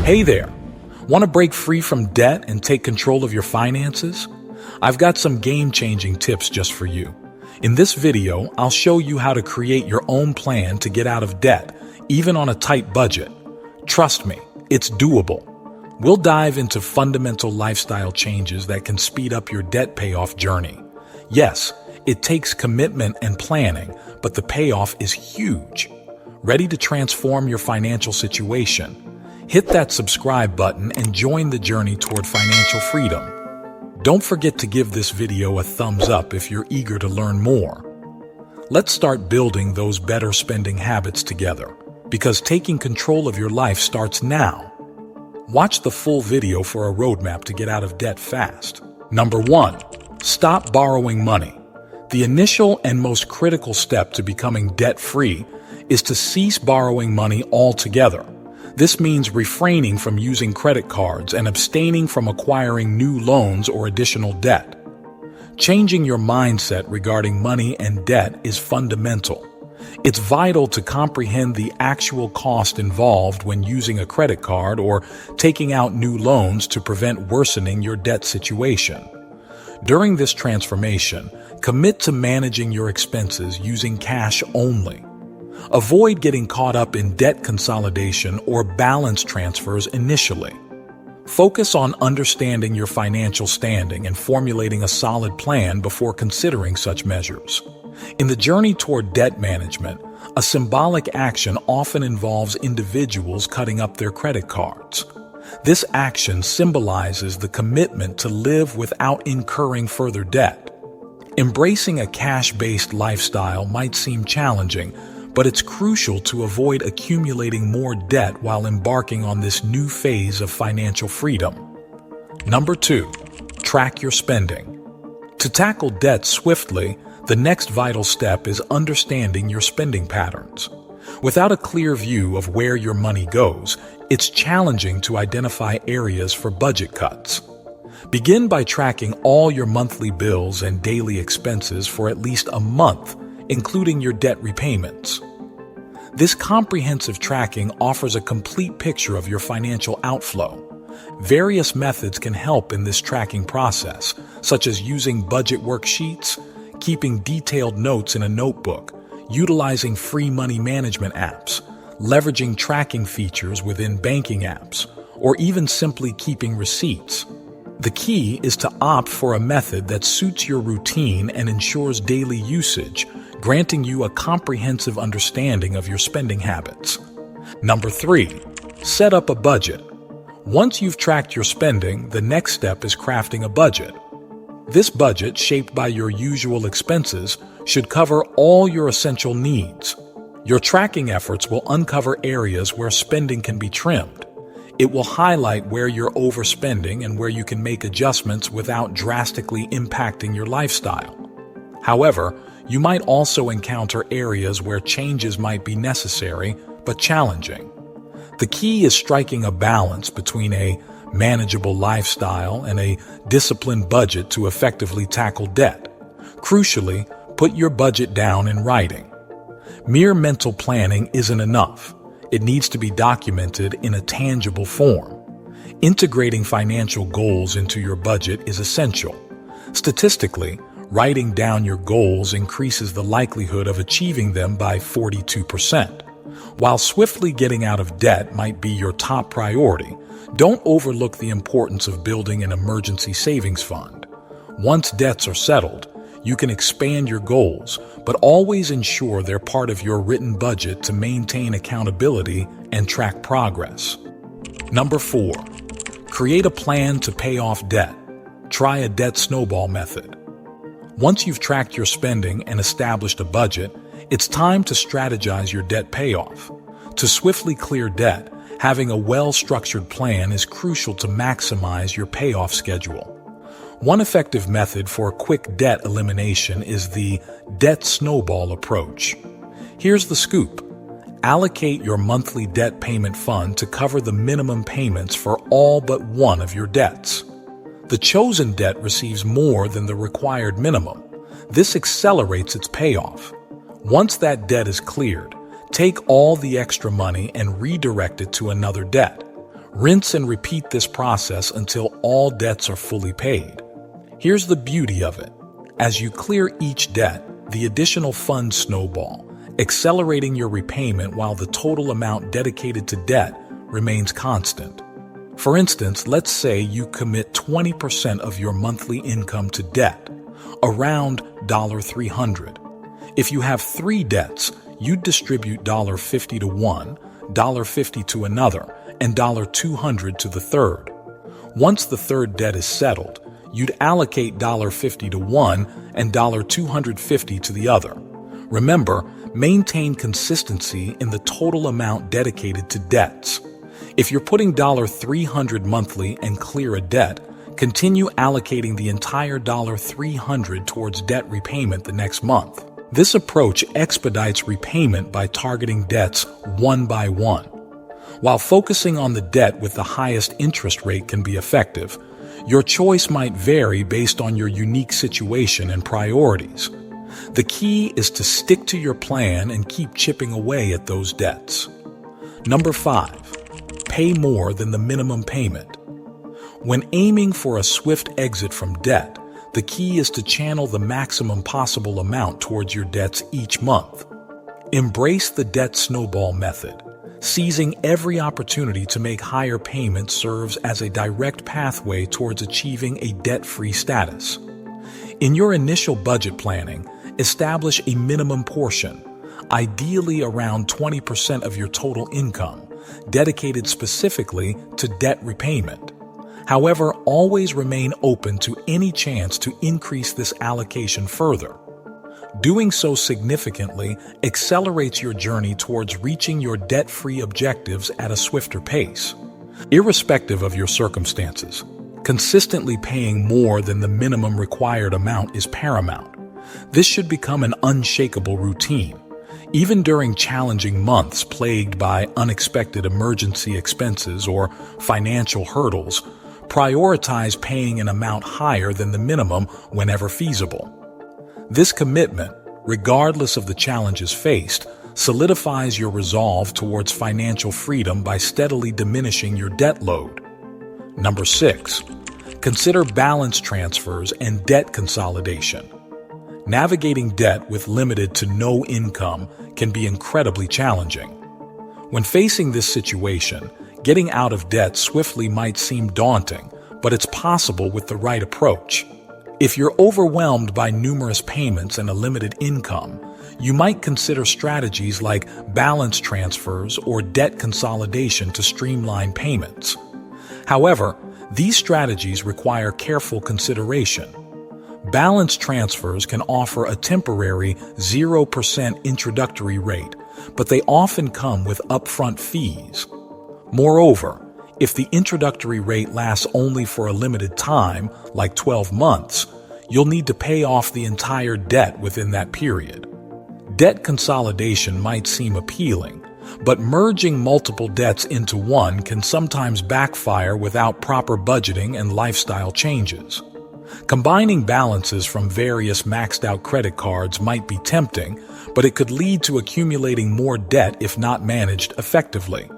Hey there! Want to break free from debt and take control of your finances? I've got some game-changing tips just for you. In this video, I'll show you how to create your own plan to get out of debt, even on a tight budget. Trust me, it's doable. We'll dive into fundamental lifestyle changes that can speed up your debt payoff journey. Yes, it takes commitment and planning, but the payoff is huge. Ready to transform your financial situation? Hit that subscribe button and join the journey toward financial freedom. Don't forget to give this video a thumbs up if you're eager to learn more. Let's start building those better spending habits together, because taking control of your life starts now. Watch the full video for a roadmap to get out of debt fast. Number 1. Stop borrowing money. The initial and most critical step to becoming debt-free is to cease borrowing money altogether. This means refraining from using credit cards and abstaining from acquiring new loans or additional debt. Changing your mindset regarding money and debt is fundamental. It's vital to comprehend the actual cost involved when using a credit card or taking out new loans to prevent worsening your debt situation. During this transformation, commit to managing your expenses using cash only. Avoid getting caught up in debt consolidation or balance transfers initially. Focus on understanding your financial standing and formulating a solid plan before considering such measures. In the journey toward debt management, a symbolic action often involves individuals cutting up their credit cards. This action symbolizes the commitment to live without incurring further debt. Embracing a cash-based lifestyle might seem challenging, but it's crucial to avoid accumulating more debt while embarking on this new phase of financial freedom. Number 2. Track your spending. To tackle debt swiftly, the next vital step is understanding your spending patterns. Without a clear view of where your money goes, it's challenging to identify areas for budget cuts. Begin by tracking all your monthly bills and daily expenses for at least a month, including your debt repayments. This comprehensive tracking offers a complete picture of your financial outflow. Various methods can help in this tracking process, such as using budget worksheets, keeping detailed notes in a notebook, utilizing free money management apps, leveraging tracking features within banking apps, or even simply keeping receipts. The key is to opt for a method that suits your routine and ensures daily usage, granting you a comprehensive understanding of your spending habits. Number 3. Set up a budget. Once you've tracked your spending, the next step is crafting a budget. This budget, shaped by your usual expenses, should cover all your essential needs. Your tracking efforts will uncover areas where spending can be trimmed. It will highlight where you're overspending and where you can make adjustments without drastically impacting your lifestyle. However, you might also encounter areas where changes might be necessary but challenging. The key is striking a balance between a manageable lifestyle and a disciplined budget to effectively tackle debt. Crucially, put your budget down in writing. Mere mental planning isn't enough. It needs to be documented in a tangible form. Integrating financial goals into your budget is essential. Statistically, writing down your goals increases the likelihood of achieving them by 42%. While swiftly getting out of debt might be your top priority, don't overlook the importance of building an emergency savings fund. Once debts are settled, you can expand your goals, but always ensure they're part of your written budget to maintain accountability and track progress. Number 4. Create a plan to pay off debt. Try a debt snowball method. Once you've tracked your spending and established a budget, it's time to strategize your debt payoff. To swiftly clear debt, having a well-structured plan is crucial to maximize your payoff schedule. One effective method for quick debt elimination is the debt snowball approach. Here's the scoop. Allocate your monthly debt payment fund to cover the minimum payments for all but one of your debts. The chosen debt receives more than the required minimum. This accelerates its payoff. Once that debt is cleared, take all the extra money and redirect it to another debt. Rinse and repeat this process until all debts are fully paid. Here's the beauty of it. As you clear each debt, the additional funds snowball, accelerating your repayment while the total amount dedicated to debt remains constant. For instance, let's say you commit 20% of your monthly income to debt, around $300. If you have 3 debts, you'd distribute $50 to one, $50 to another, and $200 to the third. Once the third debt is settled, you'd allocate $50 to one and $250 to the other. Remember, maintain consistency in the total amount dedicated to debts. If you're putting $300 monthly and clear a debt, continue allocating the entire $300 towards debt repayment the next month. This approach expedites repayment by targeting debts one by one. While focusing on the debt with the highest interest rate can be effective, your choice might vary based on your unique situation and priorities. The key is to stick to your plan and keep chipping away at those debts. Number 5. Pay more than the minimum payment. When aiming for a swift exit from debt, the key is to channel the maximum possible amount towards your debts each month. Embrace the debt snowball method. Seizing every opportunity to make higher payments serves as a direct pathway towards achieving a debt-free status. In your initial budget planning, establish a minimum portion, ideally around 20% of your total income, dedicated specifically to debt repayment. However, always remain open to any chance to increase this allocation further. Doing so significantly accelerates your journey towards reaching your debt-free objectives at a swifter pace. Irrespective of your circumstances, consistently paying more than the minimum required amount is paramount. This should become an unshakable routine. Even during challenging months plagued by unexpected emergency expenses or financial hurdles, prioritize paying an amount higher than the minimum whenever feasible. This commitment, regardless of the challenges faced, solidifies your resolve towards financial freedom by steadily diminishing your debt load. Number 6. Consider balance transfers and debt consolidation. Navigating debt with limited to no income can be incredibly challenging. When facing this situation, getting out of debt swiftly might seem daunting, but it's possible with the right approach. If you're overwhelmed by numerous payments and a limited income, you might consider strategies like balance transfers or debt consolidation to streamline payments. However, these strategies require careful consideration. Balance transfers can offer a temporary 0% introductory rate, but they often come with upfront fees. Moreover, if the introductory rate lasts only for a limited time, like 12 months, you'll need to pay off the entire debt within that period. Debt consolidation might seem appealing, but merging multiple debts into one can sometimes backfire without proper budgeting and lifestyle changes. Combining balances from various maxed-out credit cards might be tempting, but it could lead to accumulating more debt if not managed effectively.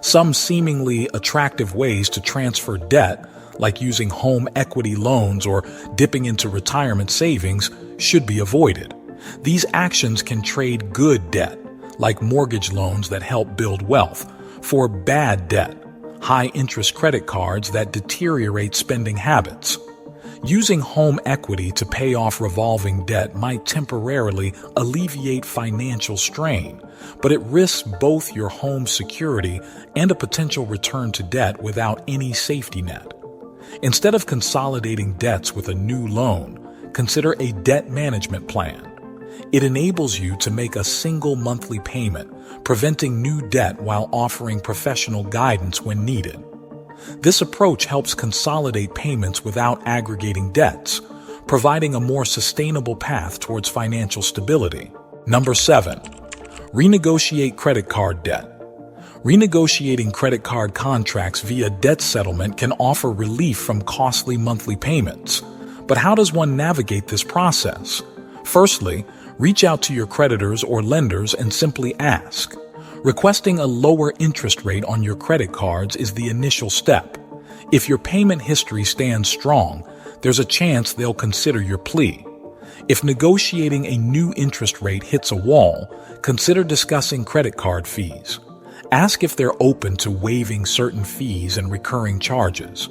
Some seemingly attractive ways to transfer debt, like using home equity loans or dipping into retirement savings, should be avoided. These actions can trade good debt, like mortgage loans that help build wealth, for bad debt, high-interest credit cards that deteriorate spending habits. Using home equity to pay off revolving debt might temporarily alleviate financial strain, but it risks both your home's security and a potential return to debt without any safety net. Instead of consolidating debts with a new loan, consider a debt management plan. It enables you to make a single monthly payment, preventing new debt while offering professional guidance when needed. This approach helps consolidate payments without aggregating debts, providing a more sustainable path towards financial stability. Number 7. Renegotiate credit card debt. Renegotiating credit card contracts via debt settlement can offer relief from costly monthly payments. But how does one navigate this process? Firstly, reach out to your creditors or lenders and simply ask. Requesting a lower interest rate on your credit cards is the initial step. If your payment history stands strong, there's a chance they'll consider your plea. If negotiating a new interest rate hits a wall, consider discussing credit card fees. Ask if they're open to waiving certain fees and recurring charges.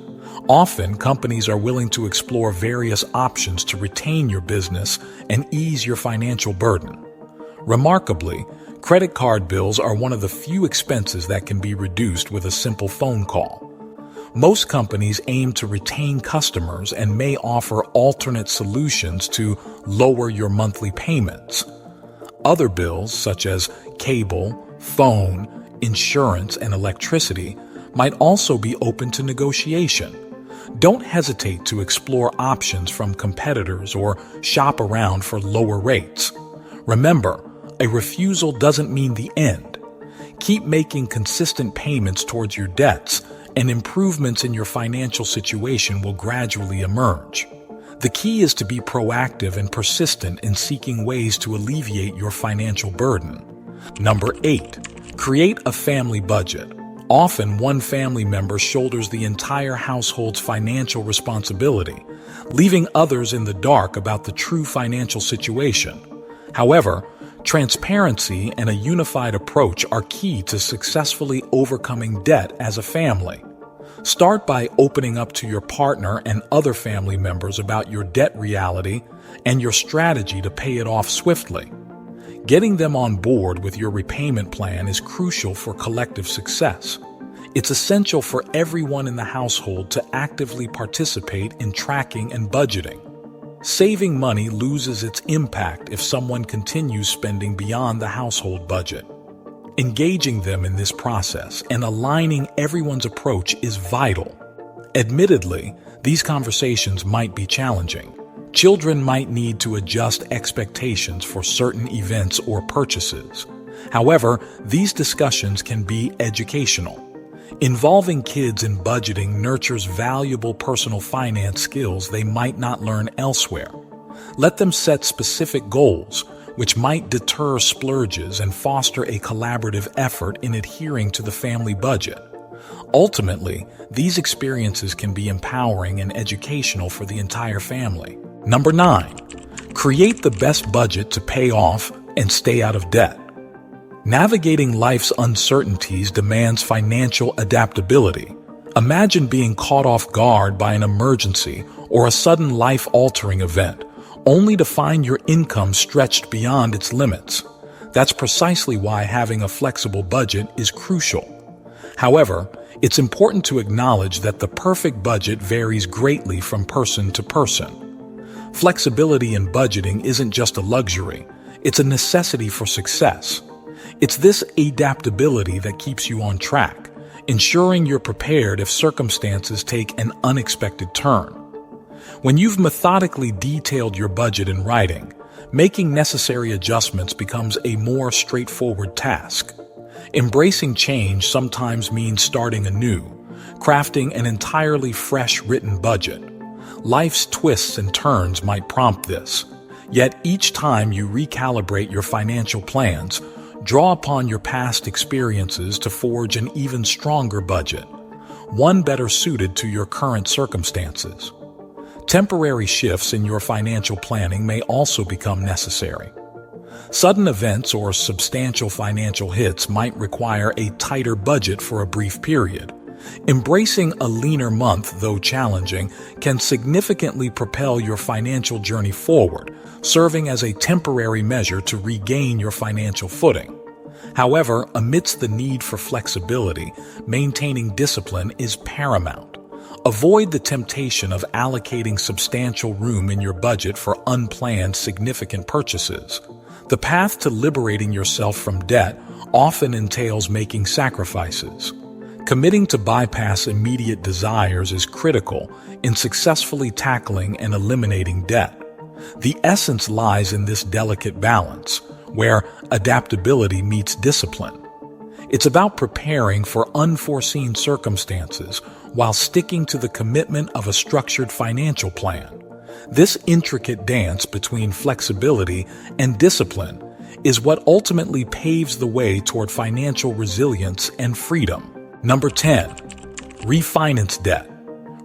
Often, companies are willing to explore various options to retain your business and ease your financial burden. Remarkably, credit card bills are one of the few expenses that can be reduced with a simple phone call. Most companies aim to retain customers and may offer alternate solutions to lower your monthly payments. Other bills, such as cable, phone, insurance, and electricity, might also be open to negotiation. Don't hesitate to explore options from competitors or shop around for lower rates. Remember, a refusal doesn't mean the end. Keep making consistent payments towards your debts, and improvements in your financial situation will gradually emerge. The key is to be proactive and persistent in seeking ways to alleviate your financial burden. Number 8. Create a family budget. Often, one family member shoulders the entire household's financial responsibility, leaving others in the dark about the true financial situation. However, transparency and a unified approach are key to successfully overcoming debt as a family. Start by opening up to your partner and other family members about your debt reality and your strategy to pay it off swiftly. Getting them on board with your repayment plan is crucial for collective success. It's essential for everyone in the household to actively participate in tracking and budgeting. Saving money loses its impact if someone continues spending beyond the household budget. Engaging them in this process and aligning everyone's approach is vital. Admittedly, these conversations might be challenging. Children might need to adjust expectations for certain events or purchases. However, these discussions can be educational. Involving kids in budgeting nurtures valuable personal finance skills they might not learn elsewhere. Let them set specific goals, which might deter splurges and foster a collaborative effort in adhering to the family budget. Ultimately, these experiences can be empowering and educational for the entire family. Number 9. Create the best budget to pay off and stay out of debt. Navigating life's uncertainties demands financial adaptability. Imagine being caught off guard by an emergency or a sudden life-altering event, only to find your income stretched beyond its limits. That's precisely why having a flexible budget is crucial. However, it's important to acknowledge that the perfect budget varies greatly from person to person. Flexibility in budgeting isn't just a luxury, it's a necessity for success. It's this adaptability that keeps you on track, ensuring you're prepared if circumstances take an unexpected turn. When you've methodically detailed your budget in writing, making necessary adjustments becomes a more straightforward task. Embracing change sometimes means starting anew, crafting an entirely fresh written budget. Life's twists and turns might prompt this, yet each time you recalibrate your financial plans, draw upon your past experiences to forge an even stronger budget, one better suited to your current circumstances. Temporary shifts in your financial planning may also become necessary. Sudden events or substantial financial hits might require a tighter budget for a brief period. Embracing a leaner month, though challenging, can significantly propel your financial journey forward, serving as a temporary measure to regain your financial footing. However, amidst the need for flexibility, maintaining discipline is paramount. Avoid the temptation of allocating substantial room in your budget for unplanned significant purchases. The path to liberating yourself from debt often entails making sacrifices. Committing to bypass immediate desires is critical in successfully tackling and eliminating debt. The essence lies in this delicate balance, where adaptability meets discipline. It's about preparing for unforeseen circumstances while sticking to the commitment of a structured financial plan. This intricate dance between flexibility and discipline is what ultimately paves the way toward financial resilience and freedom. Number 10. Refinance debt.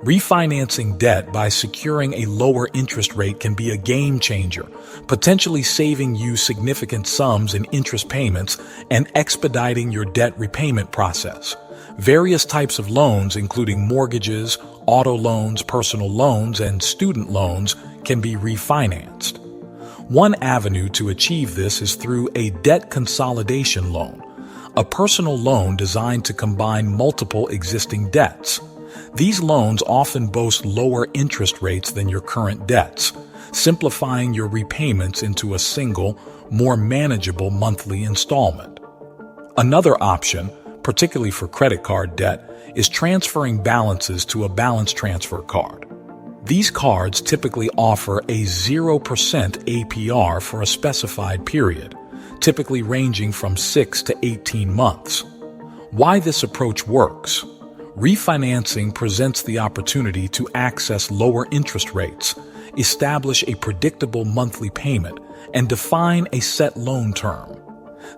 Refinancing debt by securing a lower interest rate can be a game changer, potentially saving you significant sums in interest payments and expediting your debt repayment process. Various types of loans, including mortgages, auto loans, personal loans, and student loans, can be refinanced. One avenue to achieve this is through a debt consolidation loan, a personal loan designed to combine multiple existing debts. These loans often boast lower interest rates than your current debts, simplifying your repayments into a single, more manageable monthly installment. Another option, particularly for credit card debt, is transferring balances to a balance transfer card. These cards typically offer a 0% APR for a specified period, typically ranging from 6 to 18 months. Why this approach works? Refinancing presents the opportunity to access lower interest rates, establish a predictable monthly payment, and define a set loan term.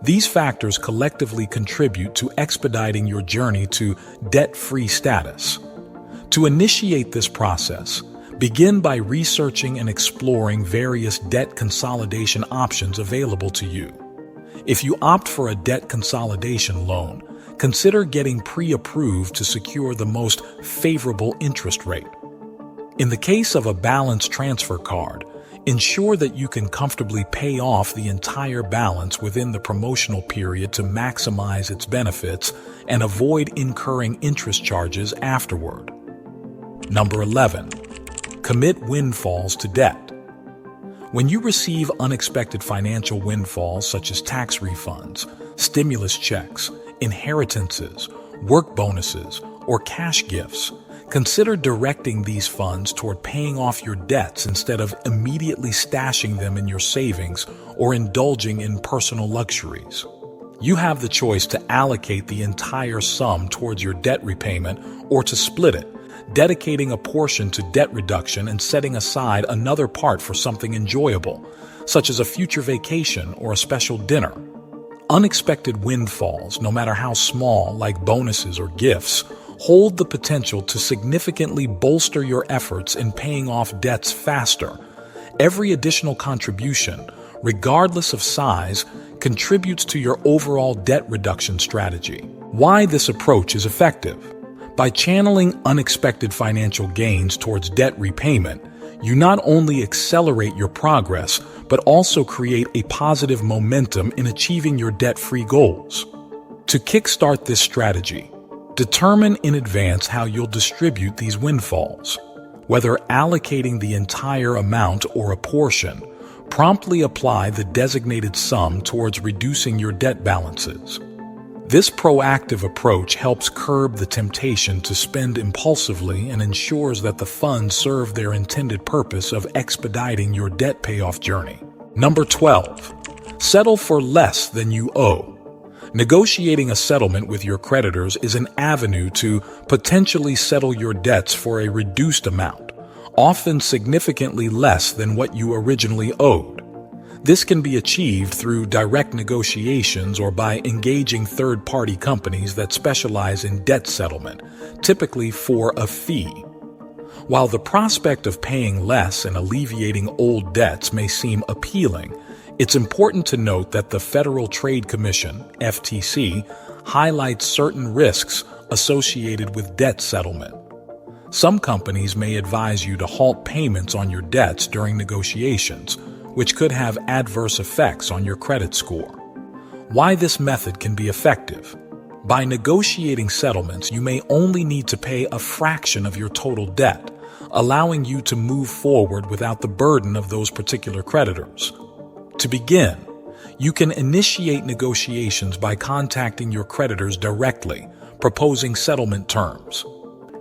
These factors collectively contribute to expediting your journey to debt-free status. To initiate this process, begin by researching and exploring various debt consolidation options available to you. If you opt for a debt consolidation loan, consider getting pre-approved to secure the most favorable interest rate. In the case of a balance transfer card, ensure that you can comfortably pay off the entire balance within the promotional period to maximize its benefits and avoid incurring interest charges afterward. Number 11. Commit windfalls to debt. When you receive unexpected financial windfalls such as tax refunds, stimulus checks, inheritances, work bonuses, or cash gifts, consider directing these funds toward paying off your debts instead of immediately stashing them in your savings or indulging in personal luxuries. You have the choice to allocate the entire sum towards your debt repayment or to split it, dedicating a portion to debt reduction and setting aside another part for something enjoyable, such as a future vacation or a special dinner. Unexpected windfalls, no matter how small, like bonuses or gifts, hold the potential to significantly bolster your efforts in paying off debts faster. Every additional contribution, regardless of size, contributes to your overall debt reduction strategy. Why this approach is effective? By channeling unexpected financial gains towards debt repayment, you not only accelerate your progress, but also create a positive momentum in achieving your debt-free goals. To kickstart this strategy, determine in advance how you'll distribute these windfalls. Whether allocating the entire amount or a portion, promptly apply the designated sum towards reducing your debt balances. This proactive approach helps curb the temptation to spend impulsively and ensures that the funds serve their intended purpose of expediting your debt payoff journey. Number 12. Settle for less than you owe. Negotiating a settlement with your creditors is an avenue to potentially settle your debts for a reduced amount, often significantly less than what you originally owed. This can be achieved through direct negotiations or by engaging third-party companies that specialize in debt settlement, typically for a fee. While the prospect of paying less and alleviating old debts may seem appealing, it's important to note that the Federal Trade Commission, FTC, highlights certain risks associated with debt settlement. Some companies may advise you to halt payments on your debts during negotiations, which could have adverse effects on your credit score. Why this method can be effective? By negotiating settlements, you may only need to pay a fraction of your total debt, allowing you to move forward without the burden of those particular creditors. To begin, you can initiate negotiations by contacting your creditors directly, proposing settlement terms.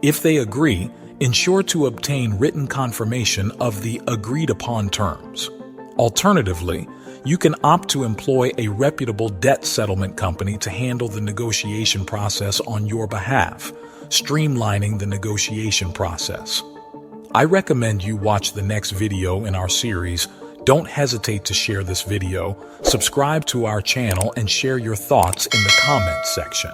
If they agree, ensure to obtain written confirmation of the agreed-upon terms. Alternatively, you can opt to employ a reputable debt settlement company to handle the negotiation process on your behalf, streamlining the negotiation process. I recommend you watch the next video in our series, Don't hesitate to share this video, subscribe to our channel, and share your thoughts in the comments section.